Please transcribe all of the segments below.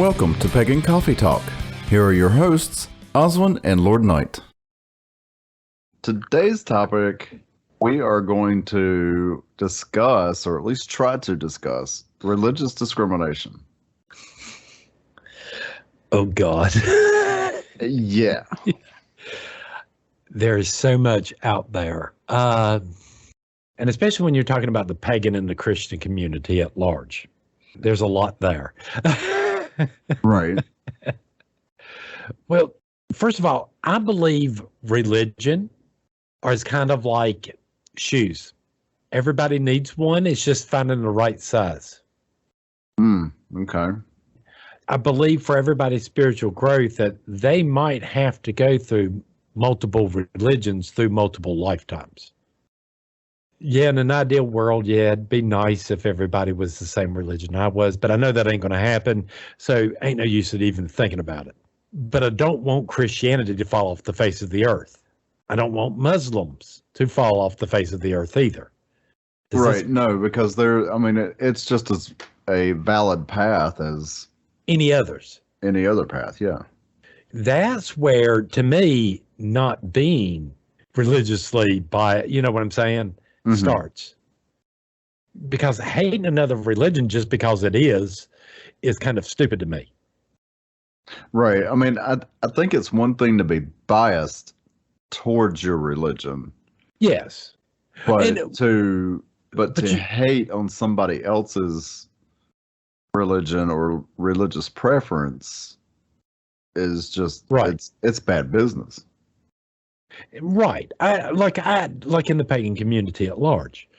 Welcome to Pagan Coffee Talk. Here are your hosts, Oswyn and Lord Night. Today's topic, we are going to discuss, or at least try to discuss, religious discrimination. Oh, God. Yeah. There is so much out there. And especially when you're talking about the pagan and the Christian community at large. There's a lot there. Right. Well, first of all, I believe religion is kind of like shoes. Everybody needs one. It's just finding the right size. Okay. I believe for everybody's spiritual growth that they might have to go through multiple religions through multiple lifetimes. Yeah, in an ideal world, yeah, it'd be nice if everybody was the same religion I was, but I know that ain't going to happen, so ain't no use in even thinking about it. But I don't want Christianity to fall off the face of the earth. I don't want Muslims to fall off the face of the earth either. Right, no, because it's just as a valid path as any others. Any other path, yeah. That's where, to me, not being religiously you know what I'm saying, starts. Because hating another religion just because it is kind of stupid to me. Right. I mean, I think it's one thing to be biased towards your religion. Yes. But to hate on somebody else's religion or religious preference is just right. It's bad business. Right. I like in the pagan community at large.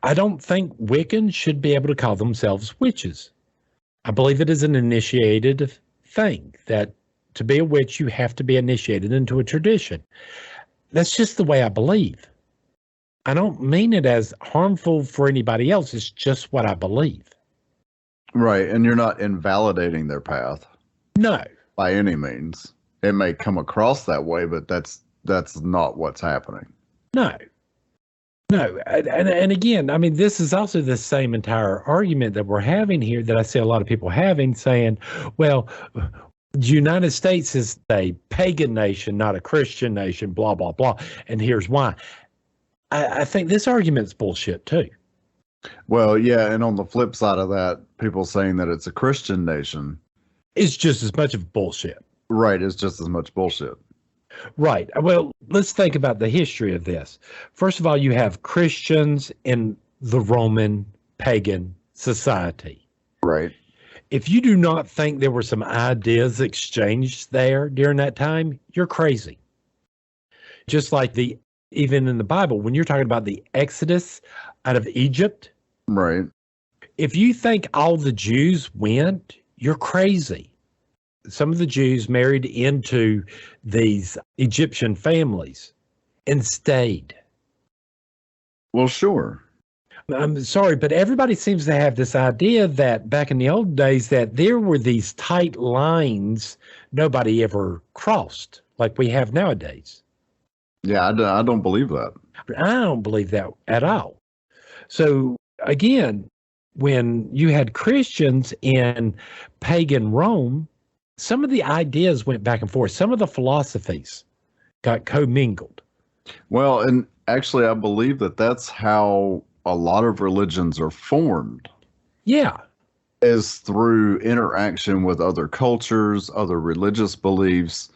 I don't think Wiccans should be able to call themselves witches. I believe it is an initiated thing that to be a witch, you have to be initiated into a tradition. That's just the way I believe. I don't mean it as harmful for anybody else. It's just what I believe. Right. And you're not invalidating their path. No. By any means. It may come across that way, but that's not what's happening. No. And again, I mean, this is also the same entire argument that we're having here that I see a lot of people having, saying, well, the United States is a pagan nation, not a Christian nation, blah, blah, blah. And here's why. I think this argument's bullshit too. Well, yeah, and on the flip side of that, people saying that it's a Christian nation. It's just as much of bullshit. Right, it's just as much bullshit. Right. Well, let's think about the history of this. First of all, you have Christians in the Roman pagan society. Right. If you do not think there were some ideas exchanged there during that time, you're crazy. Just like even in the Bible, when you're talking about the Exodus out of Egypt. Right. If you think all the Jews went, you're crazy. Some of the Jews married into these Egyptian families and stayed. Well, sure. I'm sorry, but everybody seems to have this idea that back in the old days that there were these tight lines nobody ever crossed like we have nowadays. Yeah, I don't believe that. I don't believe that at all. So again, when you had Christians in pagan Rome, some of the ideas went back and forth. Some of the philosophies got commingled. Well, and actually, I believe that that's how a lot of religions are formed. Yeah. Is through interaction with other cultures, other religious beliefs,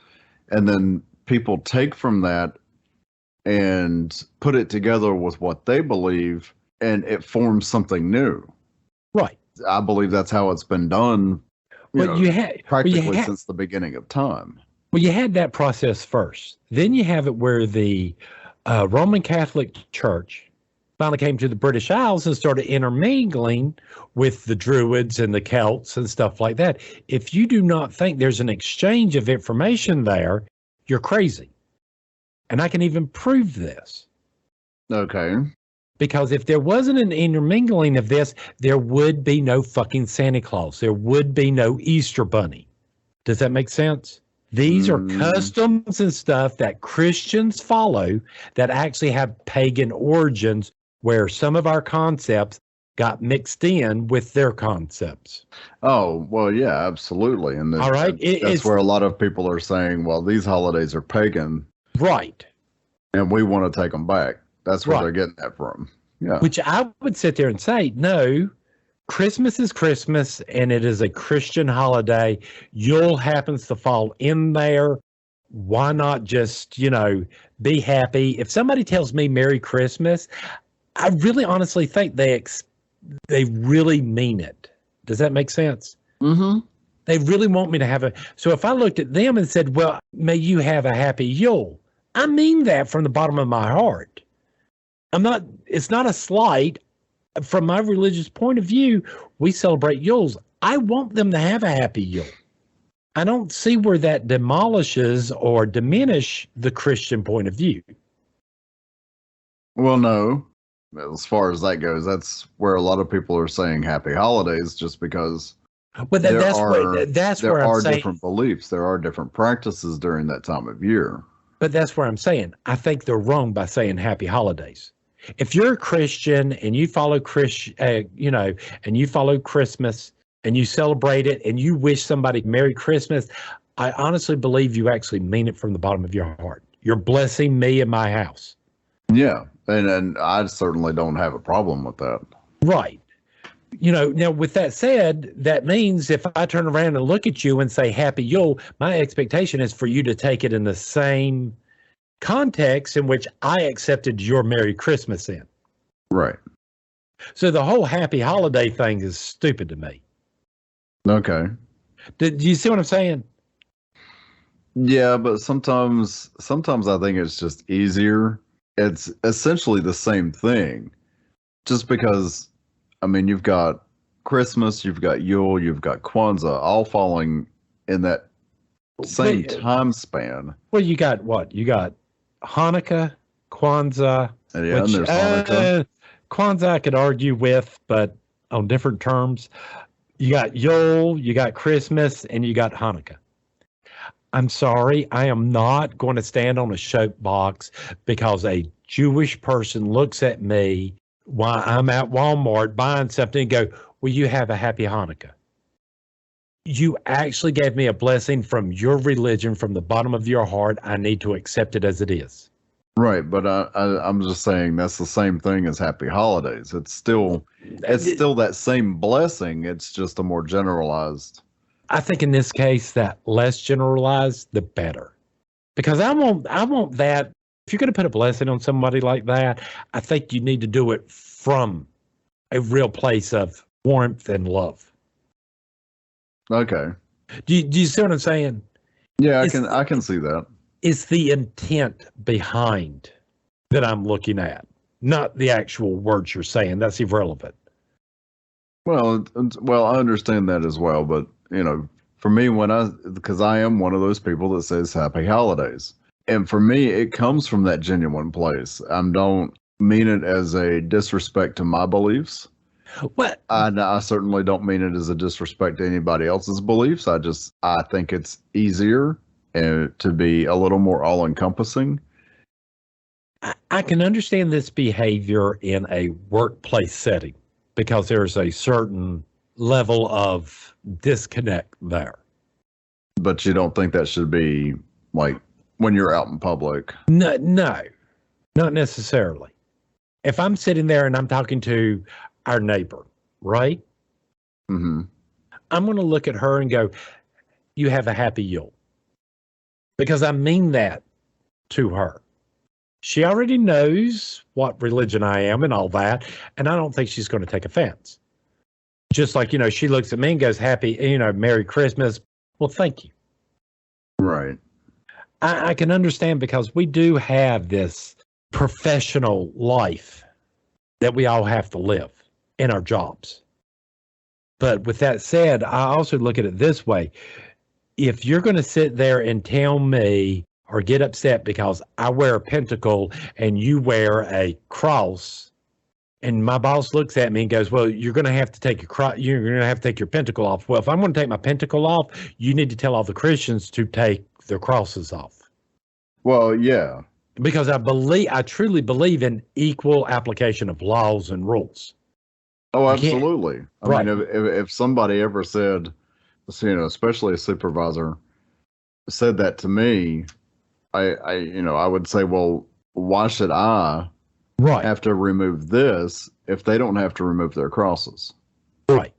and then people take from that and put it together with what they believe, and it forms something new. Right. I believe that's how it's been done. Practically since the beginning of time. Well, you had that process first. Then you have it where the Roman Catholic Church finally came to the British Isles and started intermingling with the Druids and the Celts and stuff like that. If you do not think there's an exchange of information there, you're crazy. And I can even prove this. Okay. Because if there wasn't an intermingling of this, there would be no fucking Santa Claus. There would be no Easter Bunny. Does that make sense? These are customs and stuff that Christians follow that actually have pagan origins, where some of our concepts got mixed in with their concepts. Oh, well, yeah, absolutely. And All right. that's where a lot of people are saying, well, these holidays are pagan. Right. And we want to take them back. That's where Right. they're getting that from. Yeah. Which I would sit there and say, no, Christmas is Christmas and it is a Christian holiday. Yule happens to fall in there. Why not just, be happy? If somebody tells me Merry Christmas, I really honestly think they really mean it. Does that make sense? Mm-hmm. They really want me to have so if I looked at them and said, well, may you have a happy Yule, I mean that from the bottom of my heart. It's not a slight. From my religious point of view, we celebrate Yules. I want them to have a happy Yule. I don't see where that demolishes or diminish the Christian point of view. Well, no. As far as that goes, that's where a lot of people are saying happy holidays, just because there are different beliefs. There are different practices during that time of year. But that's where I'm saying, I think they're wrong by saying happy holidays. If you're a Christian and you follow and you follow Christmas and you celebrate it and you wish somebody Merry Christmas, I honestly believe you actually mean it from the bottom of your heart. You're blessing me and my house. Yeah, and I certainly don't have a problem with that. Right. Now with that said, that means if I turn around and look at you and say Happy Yule, my expectation is for you to take it in the same context in which I accepted your Merry Christmas in. Right. So the whole happy holiday thing is stupid to me. Okay. Do you see what I'm saying? Yeah, but sometimes I think it's just easier. It's essentially the same thing. Just because, you've got Christmas, you've got Yule, you've got Kwanzaa, all falling in that same time span. Well, you got what? You got Hanukkah, Kwanzaa. Yeah, and there's Hanukkah. Kwanzaa I could argue with, but on different terms. You got Yule, you got Christmas, and you got Hanukkah. I'm sorry, I am not going to stand on a soapbox because a Jewish person looks at me while I'm at Walmart buying something and go, will you have a happy Hanukkah? You actually gave me a blessing from your religion, from the bottom of your heart. I need to accept it as it is. Right, but I'm just saying that's the same thing as happy holidays. It's still that same blessing. It's just a more generalized. I think in this case, that less generalized, the better. Because I want that. If you're going to put a blessing on somebody like that, I think you need to do it from a real place of warmth and love. Okay. Do you see what I'm saying? Yeah, I can see that. It's the intent behind that I'm looking at, not the actual words you're saying. That's irrelevant. Well, I understand that as well, but for me, because I am one of those people that says happy holidays, and for me, it comes from that genuine place. I don't mean it as a disrespect to my beliefs. What? I certainly don't mean it as a disrespect to anybody else's beliefs. I think it's easier to be a little more all-encompassing. I can understand this behavior in a workplace setting because there's a certain level of disconnect there. But you don't think that should be like when you're out in public? No, not necessarily. If I'm sitting there and I'm talking to our neighbor, right? Mm-hmm. I'm going to look at her and go, you have a happy Yule. Because I mean that to her. She already knows what religion I am and all that, and I don't think she's going to take offense. Just like, she looks at me and goes, happy, Merry Christmas. Well, thank you. Right. I can understand because we do have this professional life that we all have to live in our jobs. But with that said, I also look at it this way. If you're going to sit there and tell me or get upset because I wear a pentacle and you wear a cross, and my boss looks at me and goes, well, you're going to have to take you're going to have to take your pentacle off. Well, if I'm going to take my pentacle off, you need to tell all the Christians to take their crosses off. Well, yeah. Because I truly believe in equal application of laws and rules. Oh, You can't. absolutely. I Right. mean, if somebody ever said, especially a supervisor said that to me, I would say, well, why should I Right. have to remove this if they don't have to remove their crosses? Right.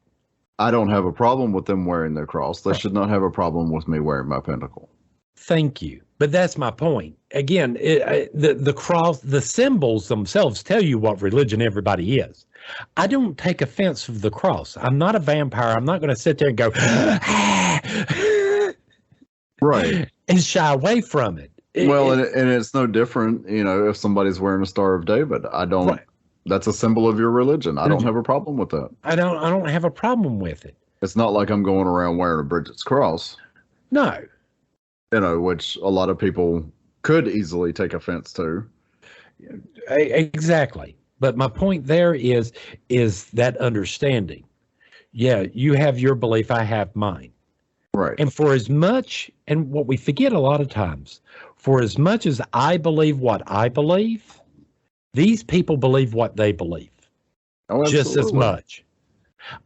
I don't have a problem with them wearing their cross. They Right. should not have a problem with me wearing my pentacle. Thank you. But that's my point. Again, the cross, the symbols themselves tell you what religion everybody is. I don't take offense of the cross. I'm not a vampire. I'm not going to sit there and go, Right. and shy away from it. Well, and it's no different, if somebody's wearing a Star of David. Right. That's a symbol of your religion. I don't have a problem with that. I don't have a problem with it. It's not like I'm going around wearing a Bridget's cross. No. Which a lot of people could easily take offense to. Exactly. But my point there is that understanding. Yeah, you have your belief, I have mine. Right. And for as much, and what we forget a lot of times, for as much as I believe what I believe, these people believe what they believe. Oh, just as much.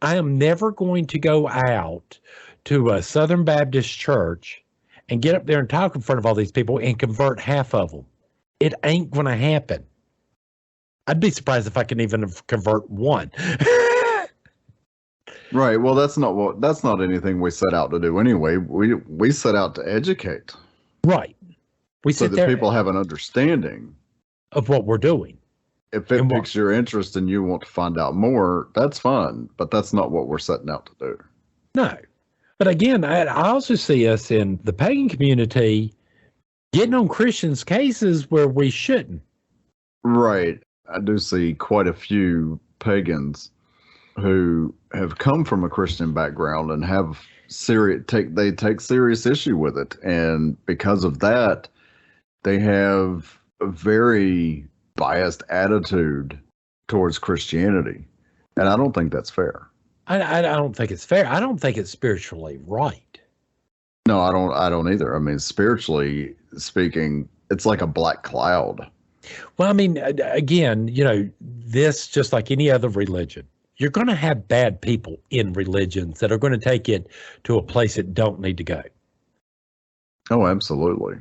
I am never going to go out to a Southern Baptist church and get up there and talk in front of all these people and convert half of them. It ain't going to happen. I'd be surprised if I can even convert one. Right. Well, that's not anything we set out to do anyway. We set out to educate. Right. We so sit that there people have an understanding of what we're doing. If it piques your interest and you want to find out more, that's fine. But that's not what we're setting out to do. No. But again, I also see us in the pagan community getting on Christians' cases where we shouldn't. Right. I do see quite a few pagans who have come from a Christian background and have take serious issue with it. And because of that, they have a very biased attitude towards Christianity. And I don't think that's fair. I don't think it's fair. I don't think it's spiritually right. No, I don't either. I mean, spiritually speaking, it's like a black cloud. Well, I mean, again, this, just like any other religion, you're going to have bad people in religions that are going to take it to a place it don't need to go. Oh, absolutely.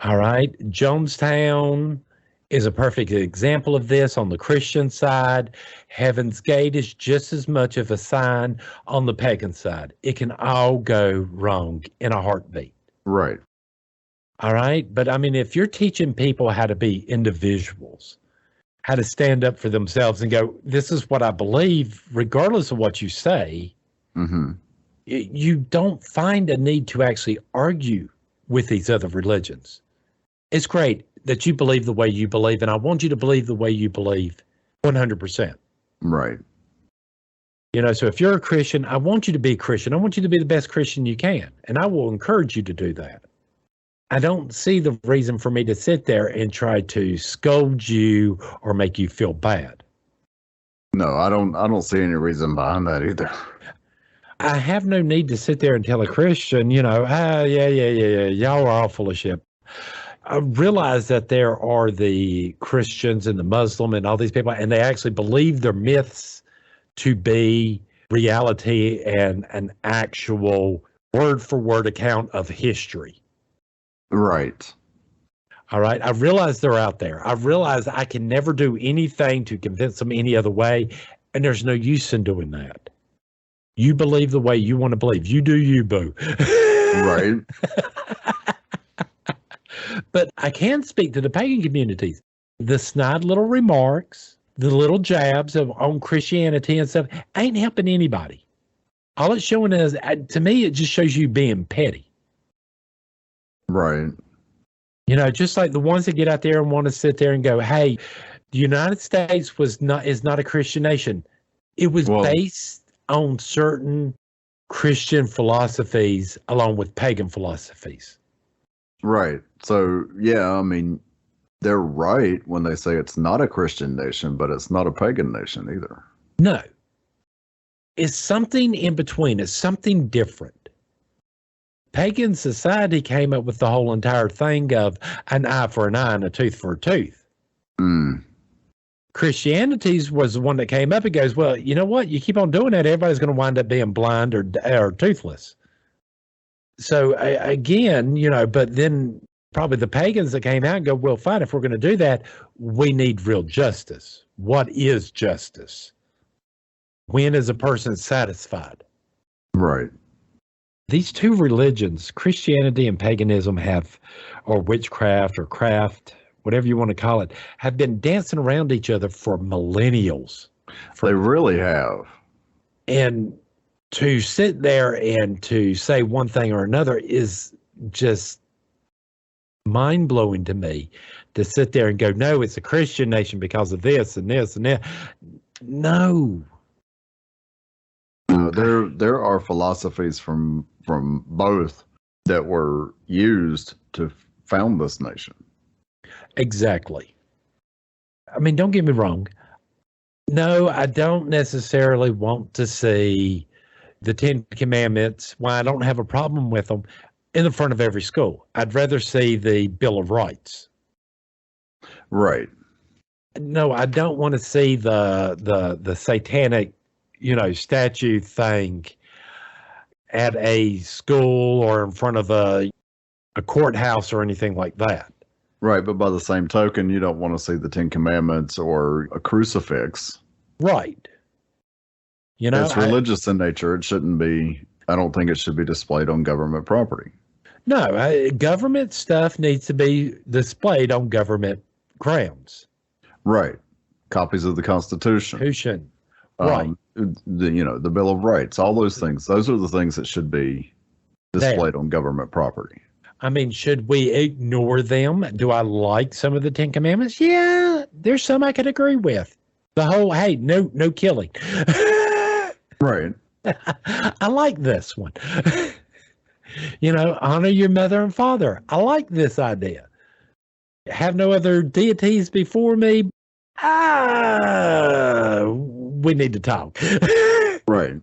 All right. Jonestown is a perfect example of this on the Christian side. Heaven's Gate is just as much of a sign on the pagan side. It can all go wrong in a heartbeat. Right. All right. But I mean, if you're teaching people how to be individuals, how to stand up for themselves and go, this is what I believe, regardless of what you say, you don't find a need to actually argue with these other religions. It's great that you believe the way you believe, and I want you to believe the way you believe 100%. Right. So if you're a Christian, I want you to be a Christian. I want you to be the best Christian you can, and I will encourage you to do that. I don't see the reason for me to sit there and try to scold you or make you feel bad. No, I don't see any reason behind that either. I have no need to sit there and tell a Christian, y'all are all full of shit. I realize that there are the Christians and the Muslim and all these people, and they actually believe their myths to be reality and an actual word-for-word account of history. Right. All right. I realize they're out there. I realize I can never do anything to convince them any other way, and there's no use in doing that. You believe the way you want to believe. You do you, boo. Right. But I can speak to the pagan communities. The snide little remarks, the little jabs on Christianity and stuff ain't helping anybody. All it's showing is, to me, it just shows you being petty. Right. Just like the ones that get out there and want to sit there and go, hey, the United States is not a Christian nation. It was based on certain Christian philosophies along with pagan philosophies. Right. So, yeah, I mean, they're right when they say it's not a Christian nation, but it's not a pagan nation either. No. It's something in between. It's something different. Pagan society came up with the whole entire thing of an eye for an eye and a tooth for a tooth. Christianity's was the one that came up and goes, well, you know what? You keep on doing that, everybody's going to wind up being blind or toothless. So again, but then probably the pagans that came out and go, well, fine, if we're going to do that, we need real justice. What is justice? When is a person satisfied? Right. These two religions, Christianity and paganism or witchcraft or craft, whatever you want to call it, have been dancing around each other for millennials. They really have. And to sit there and to say one thing or another is just mind-blowing to me, to sit there and go, no, it's a Christian nation because of this and this and that. No. There are philosophies from both that were used to found this nation. Exactly. I mean, don't get me wrong. No, I don't necessarily want to see the Ten Commandments, why I don't have a problem with them, in the front of every school. I'd rather see the Bill of Rights. Right. No, I don't want to see the satanic, statue thing at a school or in front of a courthouse or anything like that. Right, but by the same token, you don't want to see the Ten Commandments or a crucifix. Right. It's religious in nature. It shouldn't be, I don't think it should be displayed on government property. No, government stuff needs to be displayed on government grounds. Right. Copies of the Constitution. Right. The Bill of Rights, all those things. Those are the things that should be displayed on government property. I mean, should we ignore them? Do I like some of the Ten Commandments? Yeah, there's some I could agree with. The whole, hey, no killing. Right. I like this one. Honor your mother and father. I like this idea. Have no other deities before me. We need to talk. Right.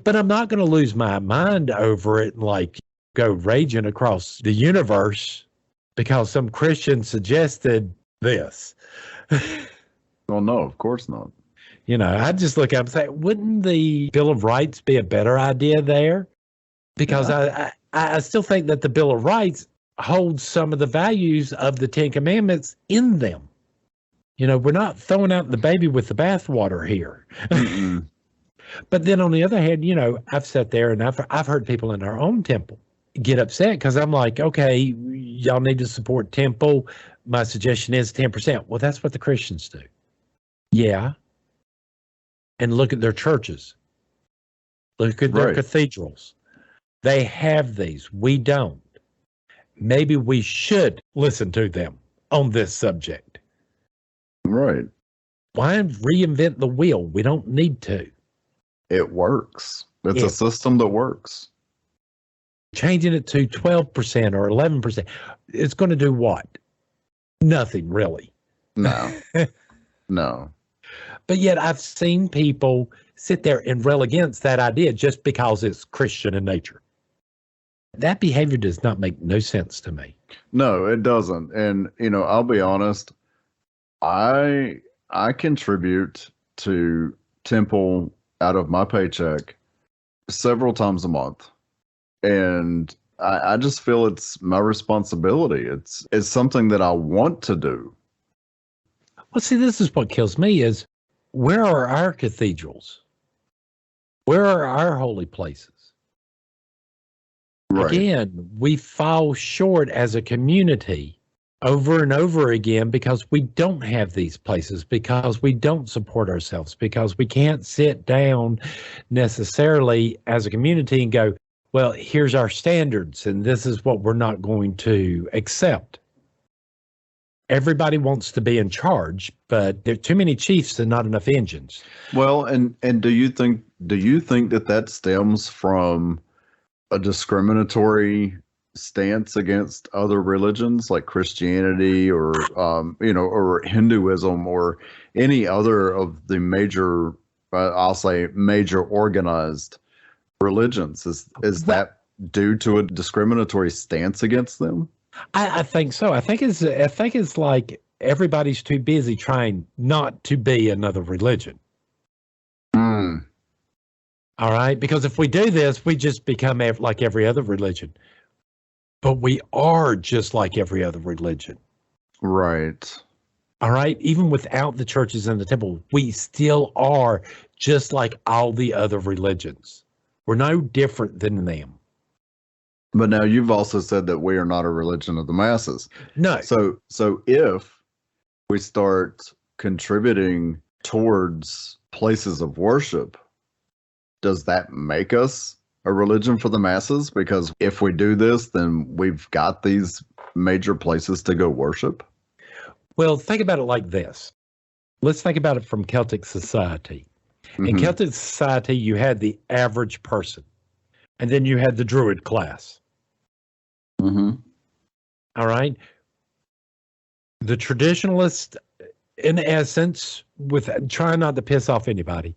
But I'm not going to lose my mind over it and go raging across the universe because some Christian suggested this. Well, no, of course not. I just look up and say, wouldn't the Bill of Rights be a better idea there? Because I still think that the Bill of Rights holds some of the values of the Ten Commandments in them. We're not throwing out the baby with the bathwater here. But then on the other hand, I've sat there and I've heard people in our own temple get upset because I'm like, okay, y'all need to support temple. My suggestion is 10%. Well, that's what the Christians do. Yeah. And look at their churches. Look at their cathedrals. They have these. We don't. Maybe we should listen to them on this subject. Right. Why reinvent the wheel? We don't need to. It works. It's a system that works. Changing it to 12% or 11%, it's going to do what? Nothing, really. No. No. But yet I've seen people sit there and rail against that idea just because it's Christian in nature. That behavior does not make no sense to me. No, it doesn't. And, I'll be honest, I contribute to temple out of my paycheck several times a month. And I just feel it's my responsibility. It's something that I want to do. Well, see, this is what kills me is, where are our cathedrals? Where are our holy places? Right. Again, we fall short as a community over and over again because we don't have these places, because we don't support ourselves, because we can't sit down necessarily as a community and go, well, here's our standards, and this is what we're not going to accept. Everybody wants to be in charge, but there are too many chiefs and not enough engines. Well, and do you think that stems from a discriminatory stance against other religions like Christianity or or Hinduism or any other of the major, I'll say major organized religions? Is that due to a discriminatory stance against them? I think so. I think it's like everybody's too busy trying not to be another religion. Mm. All right? Because if we do this, we just become like every other religion. But we are just like every other religion. Right. All right? Even without the churches and the temple, we still are just like all the other religions. We're no different than them. But now you've also said that we are not a religion of the masses. No. So if we start contributing towards places of worship, does that make us a religion for the masses? Because if we do this, then we've got these major places to go worship. Well, think about it like this. Let's think about it from Celtic society. In Celtic society, you had the average person, and then you had the Druid class. Mm-hmm. All right? The traditionalist, in essence, with trying not to piss off anybody,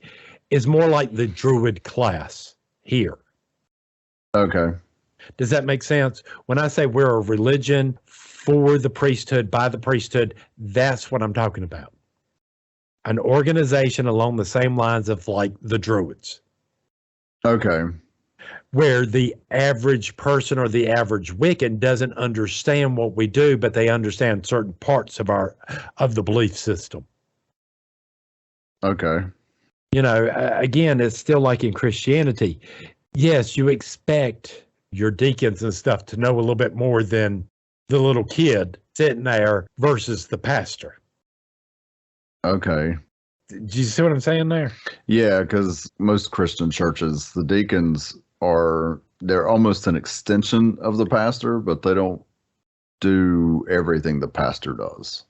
is more like the Druid class here. Okay. Does that make sense? When I say we're a religion for the priesthood, by the priesthood, that's what I'm talking about. An organization along the same lines of like the Druids. Okay. Where the average person or the average Wiccan doesn't understand what we do, but they understand certain parts of the belief system. Okay. You know, again, it's still like in Christianity. Yes, you expect your deacons and stuff to know a little bit more than the little kid sitting there versus the pastor. Okay. Do you see what I'm saying there? Yeah, because most Christian churches, the deacons they're almost an extension of the pastor, but they don't do everything the pastor does.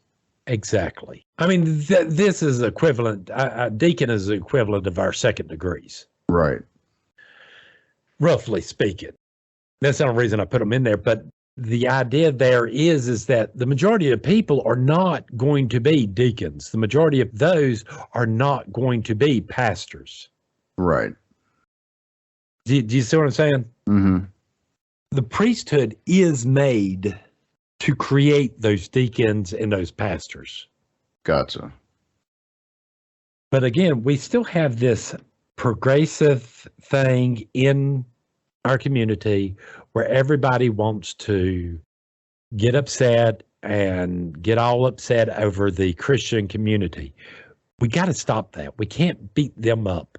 Exactly. I mean, this is equivalent. A deacon is the equivalent of our second degrees. Right. Roughly speaking. That's the only reason I put them in there. But the idea there is that the majority of people are not going to be deacons. The majority of those are not going to be pastors. Right. Do you see what I'm saying? Mm-hmm. The priesthood is made to create those deacons and those pastors. Gotcha. But again, we still have this progressive thing in our community where everybody wants to get upset and get all upset over the Christian community. We got to stop that. We can't beat them up.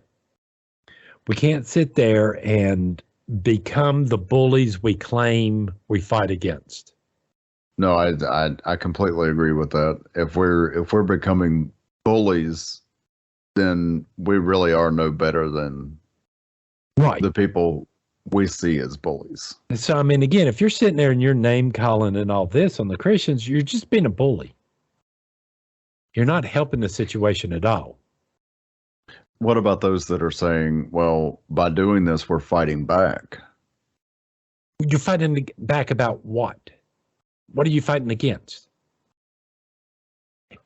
We can't sit there and become the bullies we claim we fight against. No, I completely agree with that. If we're becoming bullies, then we really are no better than the people we see as bullies. So, I mean, again, if you're sitting there and you're name calling and all this on the Christians, you're just being a bully. You're not helping the situation at all. What about those that are saying, well, by doing this, we're fighting back? You're fighting back about what? What are you fighting against?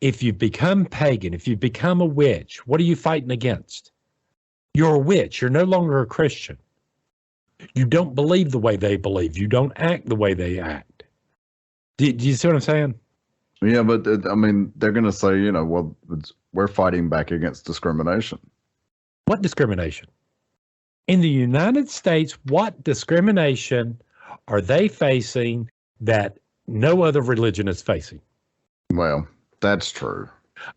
If you become pagan, if you become a witch, what are you fighting against? You're a witch. You're no longer a Christian. You don't believe the way they believe. You don't act the way they act. Do you see what I'm saying? Yeah, but I mean, they're going to say, well, we're fighting back against discrimination. What discrimination? In the United States, what discrimination are they facing that no other religion is facing? Well, that's true.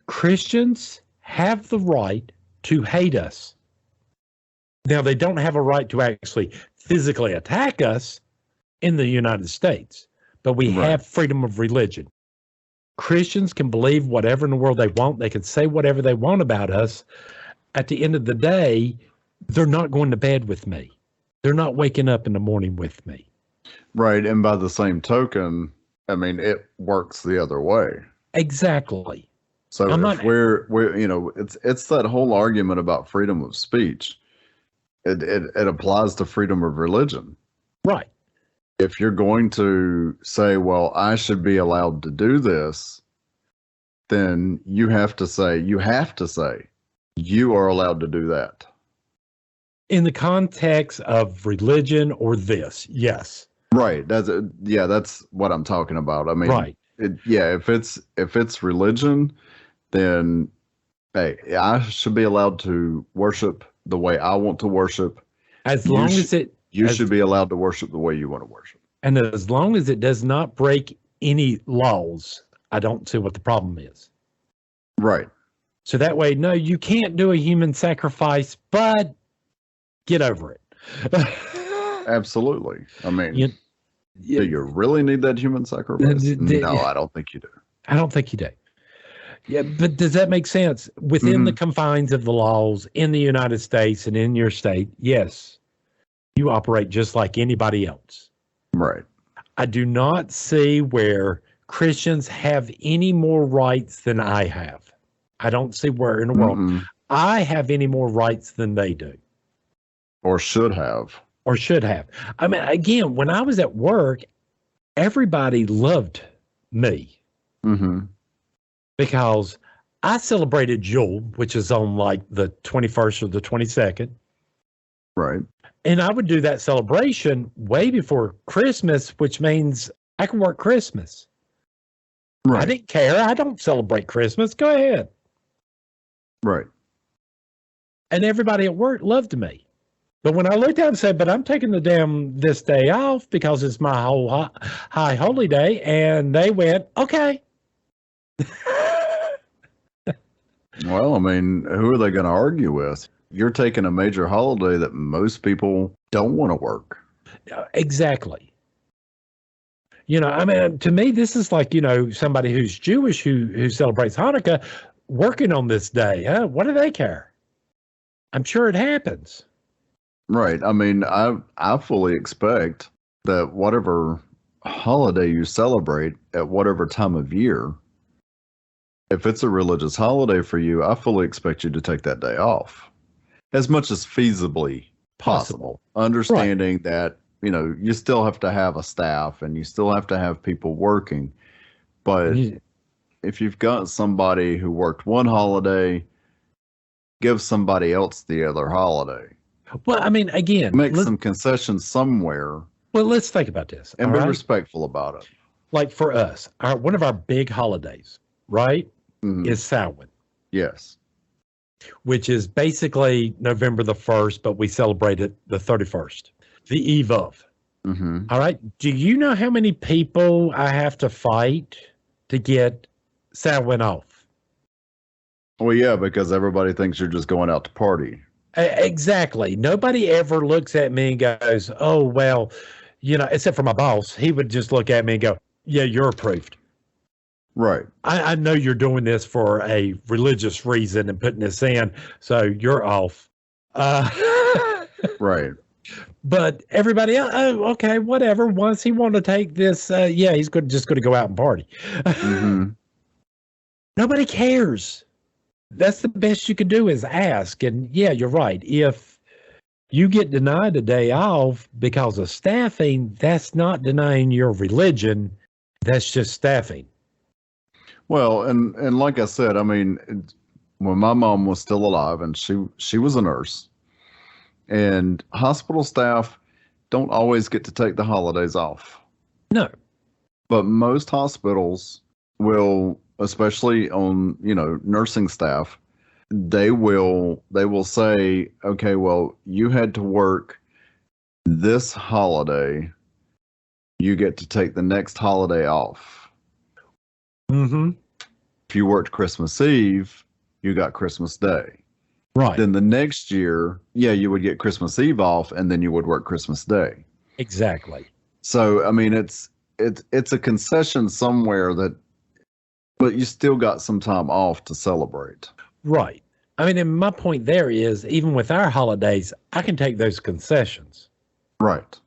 Christians have the right to hate us. Now, they don't have a right to actually physically attack us in the United States, but we have freedom of religion. Christians can believe whatever in the world they want. They can say whatever they want about us. At the end of the day, they're not going to bed with me. They're not waking up in the morning with me. Right. And by the same token, I mean, it works the other way. Exactly. So if we're it's that whole argument about freedom of speech. It applies to freedom of religion. Right. If you're going to say, well, I should be allowed to do this, then you have to say, you are allowed to do that. In the context of religion or this, yes. Right. That's what I'm talking about. I mean, if it's religion, then hey, I should be allowed to worship the way I want to worship. As long as you should be allowed to worship the way you want to worship. And as long as it does not break any laws, I don't see what the problem is. Right. So that way, no, you can't do a human sacrifice, but get over it. Absolutely. I mean, do you really need that human sacrifice? No, I don't think you do. I don't think you do. Yeah, but does that make sense? Within the confines of the laws in the United States and in your state, yes, you operate just like anybody else. Right. I do not see where Christians have any more rights than I have. I don't see where in the world I have any more rights than they do. Or should have. Or should have. I mean, again, when I was at work, everybody loved me. Because I celebrated Jule, which is on like the 21st or the 22nd. Right. And I would do that celebration way before Christmas, which means I can work Christmas. Right. I didn't care. I don't celebrate Christmas. Go ahead. Right. And everybody at work loved me. But when I looked out and said, but I'm taking this day off because it's my whole high holy day, and they went, okay. Well, I mean, who are they going to argue with? You're taking a major holiday that most people don't want to work. Exactly. You know, I mean, to me, this is like, somebody who's Jewish who celebrates Hanukkah working on this day. What do they care? I'm sure it happens. Right. I mean, I fully expect that whatever holiday you celebrate at whatever time of year, if it's a religious holiday for you, I fully expect you to take that day off as much as feasibly possible. Understanding that, you still have to have a staff and you still have to have people working. But if you've got somebody who worked one holiday, give somebody else the other holiday. Well, I mean, again, make some concessions somewhere. Well, let's think about this. And be respectful about it. Like for us, one of our big holidays, right, is Samhain. Yes. Which is basically November the 1st, but we celebrate it the 31st, the eve of. All right. Do you know how many people I have to fight to get Samhain off? Well, yeah, because everybody thinks you're just going out to party. Exactly. Nobody ever looks at me and goes, oh, well, except for my boss. He would just look at me and go, yeah, you're approved. Right. I know you're doing this for a religious reason and putting this in, so you're off. Right. But everybody else, oh, okay, whatever. Once he want to take this, he's just going to go out and party. Nobody cares. That's the best you can do is ask. And yeah, you're right. If you get denied a day off because of staffing, that's not denying your religion. That's just staffing. Well, and like I said, I mean, when my mom was still alive and she was a nurse, and hospital staff don't always get to take the holidays off. No. But most hospitals will, especially on, nursing staff, they will say, okay, well, you had to work this holiday. You get to take the next holiday off. If you worked Christmas Eve, you got Christmas Day. Right. Then the next year, you would get Christmas Eve off, and then you would work Christmas Day. Exactly. So, I mean, it's a concession somewhere but you still got some time off to celebrate. Right. I mean, and my point there is, even with our holidays, I can take those concessions. Right.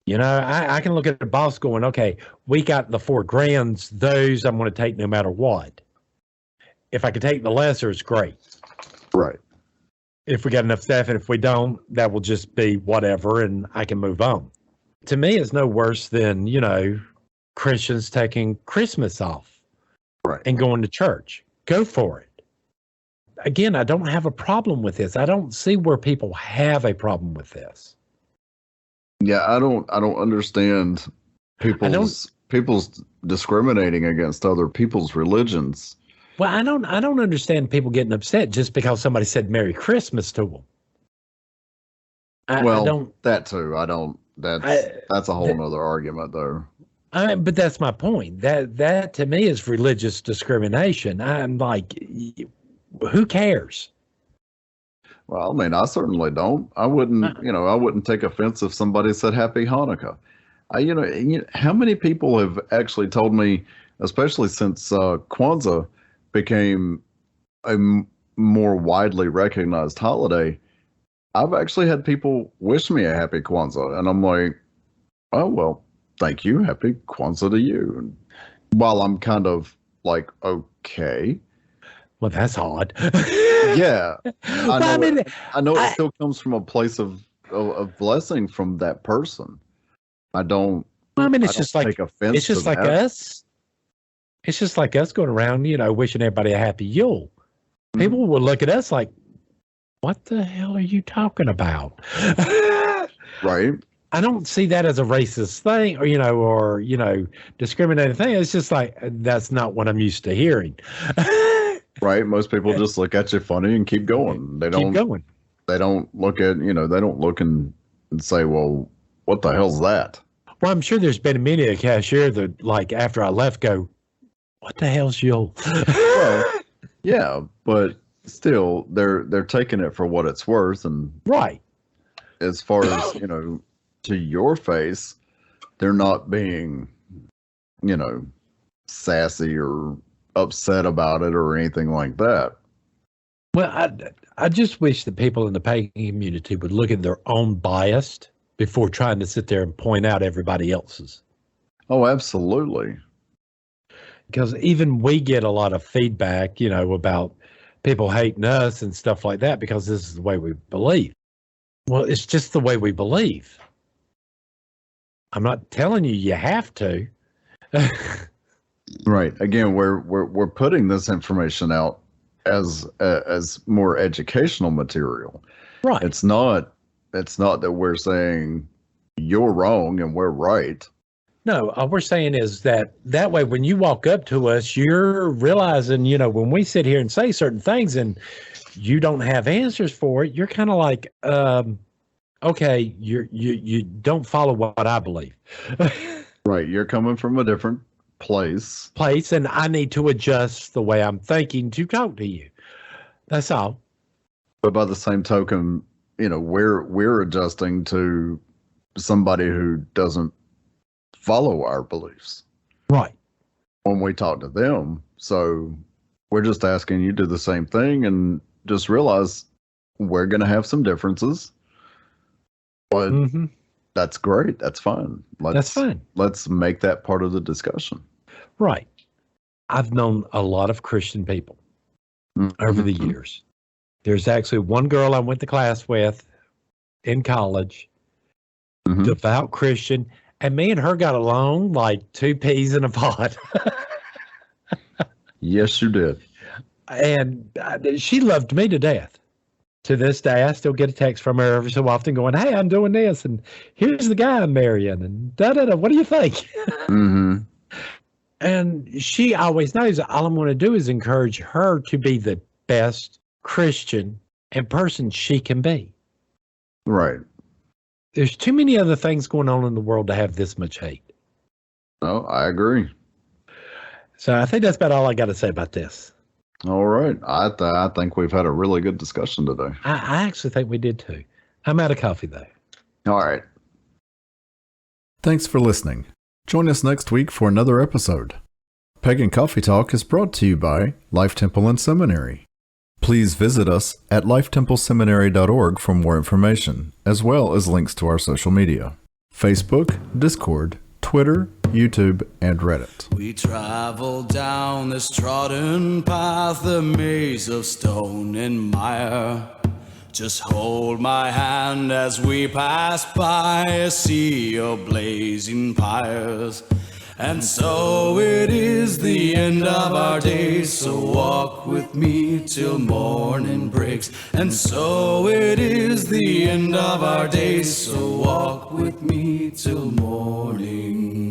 I can look at the boss going, okay, we got the 4 grands. Those I'm going to take no matter what. If I can take the lesser, it's great. Right. If we got enough staff, and if we don't, that will just be whatever, and I can move on. To me, it's no worse than, Christians taking Christmas off. Right. And going to church. Go for it. Again, I don't have a problem with this. I don't see where people have a problem with this. Yeah, I don't understand people's discriminating against other people's religions. Well, I don't understand people getting upset just because somebody said Merry Christmas to them. I don't. That too. I don't. That's a whole nother argument, though. But that's my point. That to me is religious discrimination. I'm like, who cares? Well, I mean, I certainly don't. I wouldn't. I wouldn't take offense if somebody said Happy Hanukkah. How many people have actually told me, especially since Kwanzaa became a more widely recognized holiday, I've actually had people wish me a happy Kwanzaa, and I'm like, oh, well, thank you. Happy Kwanzaa to you. And while I'm kind of like, okay. Well, that's odd. Yeah. I know it still comes from a place of blessing from that person. I don't. Well, I mean, it's just like offense it's just like that. us. It's just like us going around, wishing everybody a happy Yule. People will look at us like, what the hell are you talking about? Right. I don't see that as a racist thing or discriminating thing. It's just like, that's not what I'm used to hearing. Right. Most people just look at you funny and keep going. They don't look at, they don't look and say, well, what the hell's that? Well, I'm sure there's been many a cashier that, like, after I left, go, what the hell's Yule? Well, yeah, but still, they're taking it for what it's worth, and right. As far as to your face, they're not being, sassy or upset about it or anything like that. Well, I just wish that people in the pagan community would look at their own bias before trying to sit there and point out everybody else's. Oh, absolutely. Because even we get a lot of feedback, about people hating us and stuff like that because this is the way we believe. Well, it's just the way we believe. I'm not telling you have to. Right. Again, we're putting this information out as more educational material. Right. It's not that we're saying you're wrong and we're right. No, all we're saying is that way when you walk up to us, you're realizing, when we sit here and say certain things and you don't have answers for it, you're kind of like, okay, you don't follow what I believe. Right. You're coming from a different place, and I need to adjust the way I'm thinking to talk to you. That's all. But by the same token, we're adjusting to somebody who doesn't follow our beliefs. Right. When we talk to them. So we're just asking you to do the same thing and just realize we're going to have some differences. But that's great. That's fine. That's fine. Let's make that part of the discussion. Right. I've known a lot of Christian people over the years. There's actually one girl I went to class with in college, devout Christian, and me and her got along like two peas in a pod. Yes, you did. And she loved me to death. To this day, I still get a text from her every so often going, hey, I'm doing this, and here's the guy I'm marrying, and da-da-da, what do you think? And she always knows that all I'm going to do is encourage her to be the best Christian and person she can be. Right. There's too many other things going on in the world to have this much hate. No, I agree. So I think that's about all I got to say about this. All right. I think we've had a really good discussion today. I actually think we did too. I'm out of coffee though. All right. Thanks for listening. Join us next week for another episode. Pagan Coffee Talk is brought to you by Life Temple and Seminary. Please visit us at lifetempleseminary.org for more information, as well as links to our social media: Facebook, Discord, Twitter, YouTube, and Reddit. We travel down this trodden path, a maze of stone and mire. Just hold my hand as we pass by a sea of blazing pyres. And so it is the end of our days, so walk with me till morning breaks. And so it is the end of our days, so walk with me till morning